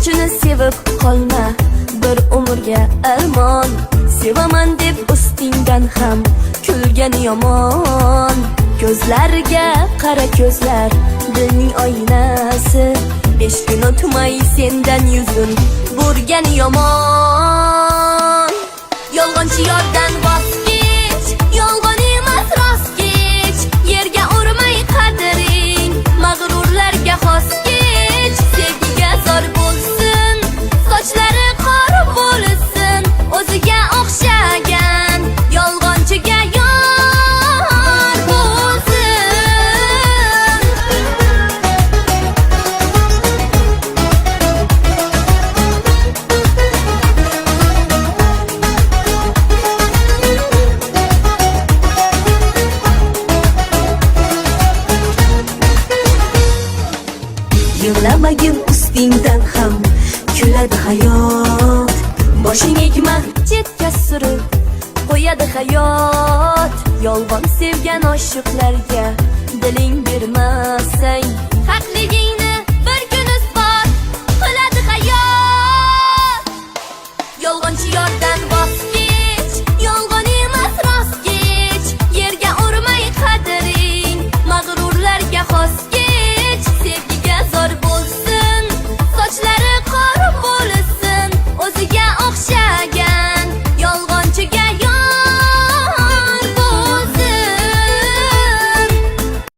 yolg'onchini sevib qolma, bir umrga armon. Sevaman deb ustingdan ham kulgan yomon. Ko'zlarga qara ko'zlar, dilning oynasi. 5 kun o'tmay sendan yuzun burgan yomon. Yolg'onchi yordan voz kech, yolg'on emas rost kech. Yerga urmay qadring, mag'rurlarga xos kech. Sevgiga zor bo'lsin, sochlari qor bo'lsin, o'ziga o'xshagan yolg'onchiga yor bo'lsin. Yig'lamagin ustingdan ham kuladi hayot. Boshing egma chetga surib qo'yadi hayot. Yolg'on sevgan oshiqlarga diling bermasang, haqligingni